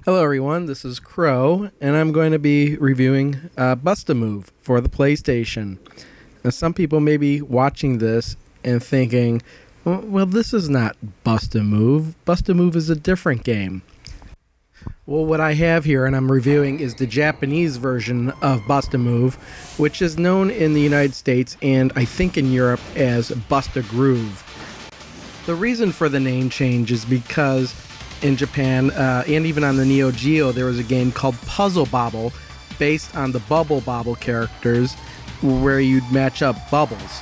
Hello everyone, this is Crow, and I'm going to be reviewing Bust-A-Move for the PlayStation. Now, some people may be watching this and thinking, well, this is not Bust-A-Move. Bust-A-Move is a different game. Well, what I have here and I'm reviewing is the Japanese version of Bust-A-Move, which is known in the United States and I think in Europe as Bust-A-Groove. The reason for the name change is because in Japan, and even on the Neo Geo, there was a game called Puzzle Bobble based on the Bubble Bobble characters where you'd match up bubbles.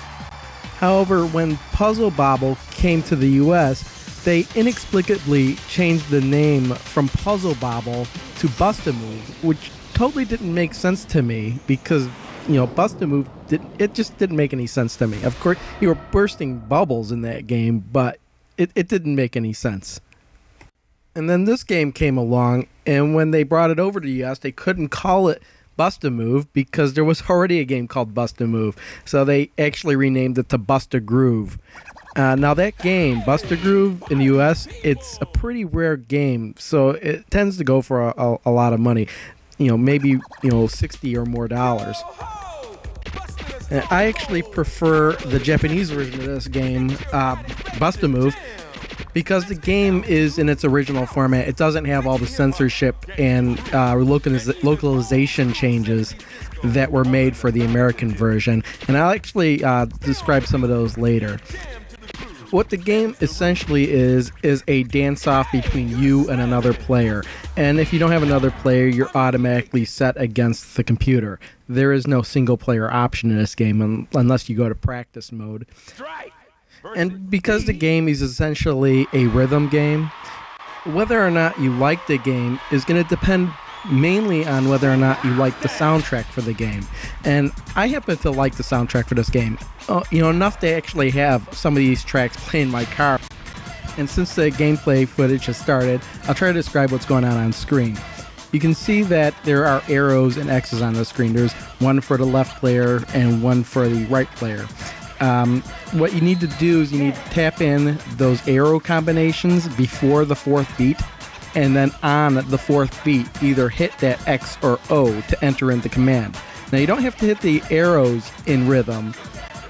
However, when Puzzle Bobble came to the US, they inexplicably changed the name from Puzzle Bobble to Bust-A-Move, which totally didn't make sense to me because, Bust-A-Move, it just didn't make any sense to me. Of course, you were bursting bubbles in that game, but it didn't make any sense. And then this game came along, and when they brought it over to the US, they couldn't call it Bust-A-Move because there was already a game called Bust-A-Move. So they actually renamed it to Bust-A-Groove. Now that game, Bust-A-Groove in the US, it's a pretty rare game, so it tends to go for a lot of money. Maybe, 60 or more dollars. And I actually prefer the Japanese version of this game, Bust-A-Move, because the game is in its original format. It doesn't have all the censorship and localization changes that were made for the American version. And I'll actually describe some of those later. What the game essentially is a dance-off between you and another player. And if you don't have another player, you're automatically set against the computer. There is no single-player option in this game unless you go to practice mode. And because the game is essentially a rhythm game, whether or not you like the game is going to depend mainly on whether or not you like the soundtrack for the game. And I happen to like the soundtrack for this game. Enough to actually have some of these tracks play in my car. And since the gameplay footage has started, I'll try to describe what's going on screen. You can see that there are arrows and X's on the screen. There's one for the left player and one for the right player. What you need to do is you need to tap in those arrow combinations before the fourth beat, and then on the fourth beat, either hit that X or O to enter into command. Now, you don't have to hit the arrows in rhythm.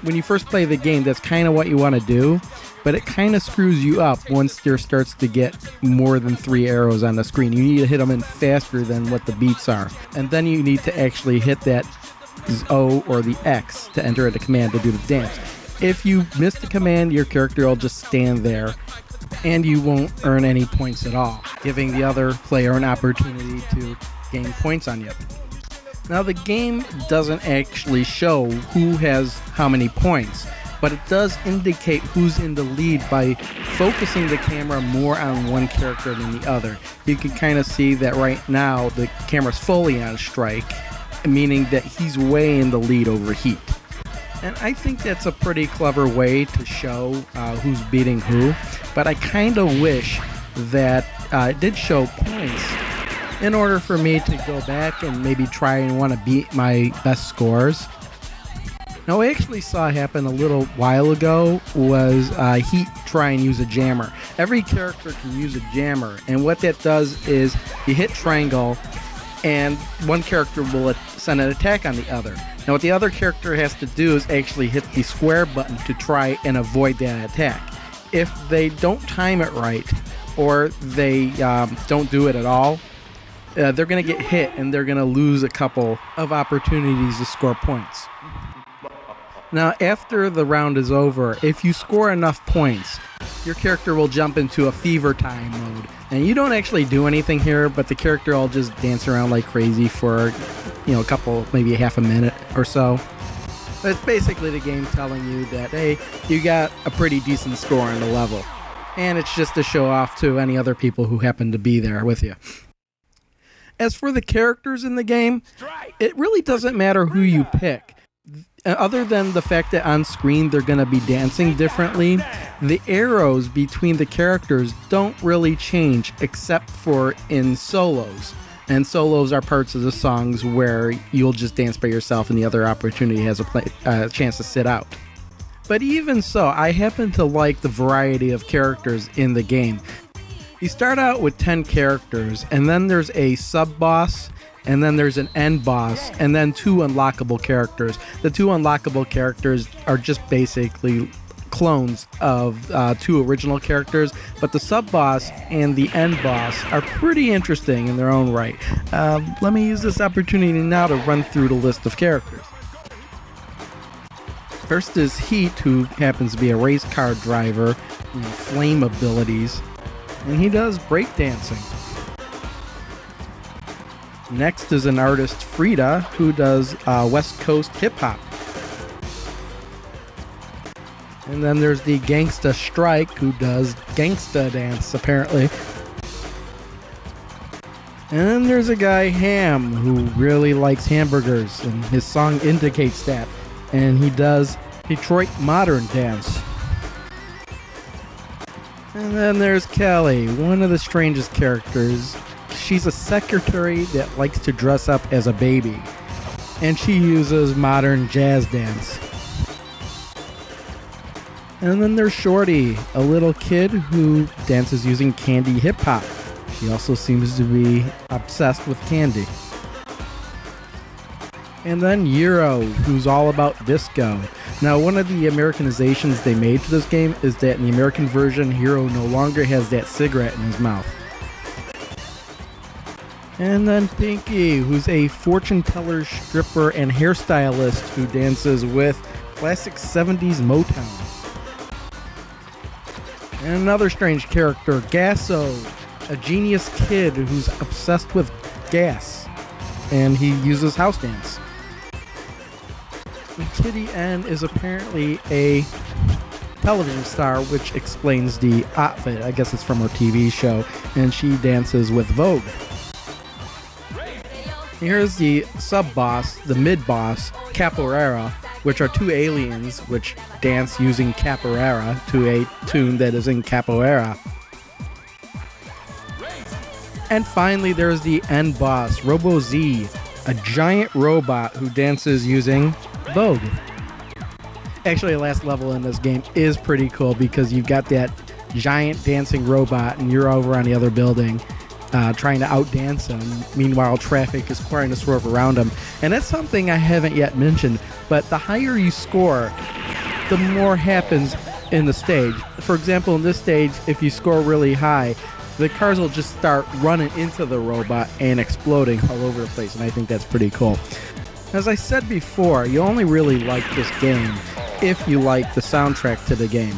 When you first play the game, that's kind of what you want to do, but it kind of screws you up once there starts to get more than 3 arrows on the screen. You need to hit them in faster than what the beats are, and then you need to actually hit that O or the X to enter into command to do the dance. If you miss the command, your character will just stand there and you won't earn any points at all, giving the other player an opportunity to gain points on you. Now, the game doesn't actually show who has how many points, but it does indicate who's in the lead by focusing the camera more on one character than the other. You can kind of see that right now the camera's fully on strike, meaning that he's way in the lead over Heat. And I think that's a pretty clever way to show who's beating who, but I kind of wish that it did show points in order for me to go back and maybe try and want to beat my best scores. Now, what I actually saw happen a little while ago was Heat try and use a jammer. Every character can use a jammer, and what that does is you hit triangle and one character will send an attack on the other. Now, what the other character has to do is actually hit the square button to try and avoid that attack. If they don't time it right, or they don't do it at all, they're going to get hit and they're going to lose a couple of opportunities to score points. Now, after the round is over, if you score enough points, your character will jump into a fever time mode. And you don't actually do anything here, but the character will just dance around like crazy for, a couple, maybe half a minute or so. But it's basically the game telling you that, hey, you got a pretty decent score on the level. And it's just to show off to any other people who happen to be there with you. As for the characters in the game, it really doesn't matter who you pick. Other than the fact that on screen they're going to be dancing differently, the arrows between the characters don't really change except for in solos. And solos are parts of the songs where you'll just dance by yourself and the other opportunity has a chance to sit out. But even so, I happen to like the variety of characters in the game. You start out with 10 characters, and then there's a sub-boss, and then there's an end boss, and then 2 unlockable characters. The 2 unlockable characters are just basically clones of 2 original characters, but the sub-boss and the end boss are pretty interesting in their own right. Let me use this opportunity now to run through the list of characters. First is Heat, who happens to be a race car driver, flame abilities, and he does breakdancing. Next is an artist, Frida, who does West Coast hip-hop. And then there's the Gangsta Strike, who does gangsta dance, apparently. And then there's a guy, Ham, who really likes hamburgers, and his song indicates that. And he does Detroit modern dance. And then there's Kelly, one of the strangest characters. She's a secretary that likes to dress up as a baby, and she uses modern jazz dance. And then there's Shorty, a little kid who dances using candy hip hop. She also seems to be obsessed with candy. And then Euro, who's all about disco. Now, one of the Americanizations they made to this game is that in the American version, Hero no longer has that cigarette in his mouth. And then Pinky, who's a fortune teller, stripper, and hairstylist who dances with classic 70s Motown. And another strange character, Gasso, a genius kid who's obsessed with gas, and he uses house dance. And Kitty N is apparently a television star, which explains the outfit. I guess it's from her TV show, and she dances with Vogue. Here's the sub-boss, the mid-boss, Capoeira, which are 2 aliens which dance using Capoeira to a tune that is in Capoeira. And finally, there's the end boss, Robo Z, a giant robot who dances using Vogue. Actually, the last level in this game is pretty cool because you've got that giant dancing robot and you're over on the other building trying to outdance him. Meanwhile, traffic is trying to swerve around him. And that's something I haven't yet mentioned, but the higher you score, the more happens in the stage. For example, in this stage, if you score really high, the cars will just start running into the robot and exploding all over the place, and I think that's pretty cool. As I said before, you only really like this game if you like the soundtrack to the game.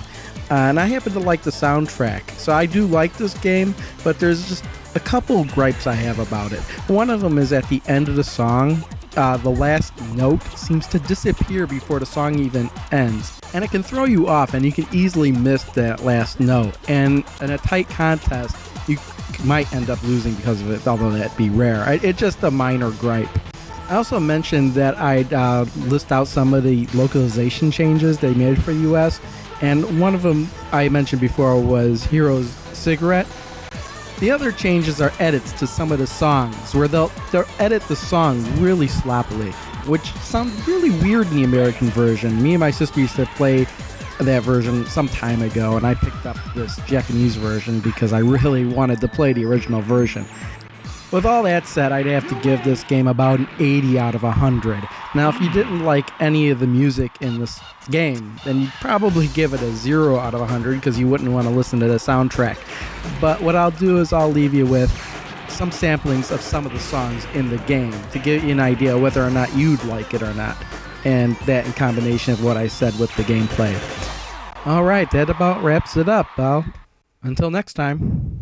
And I happen to like the soundtrack, so I do like this game, but there's just a couple gripes I have about it. One of them is at the end of the song, the last note seems to disappear before the song even ends. And it can throw you off, and you can easily miss that last note. And in a tight contest, you might end up losing because of it, although that'd be rare. It's just a minor gripe. I also mentioned that I'd list out some of the localization changes they made for the US, and one of them I mentioned before was Hero's cigarette. The other changes are edits to some of the songs, where they'll edit the song really sloppily, which sounds really weird in the American version. Me and my sister used to play that version some time ago, and I picked up this Japanese version because I really wanted to play the original version. With all that said, I'd have to give this game about an 80 out of 100. Now, if you didn't like any of the music in this game, then you'd probably give it a 0 out of 100 because you wouldn't want to listen to the soundtrack. But what I'll do is I'll leave you with some samplings of some of the songs in the game to give you an idea whether or not you'd like it or not. And that in combination with what I said with the gameplay. All right, that about wraps it up, pal. Until next time.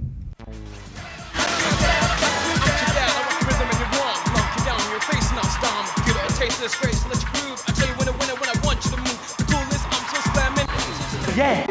Yeah.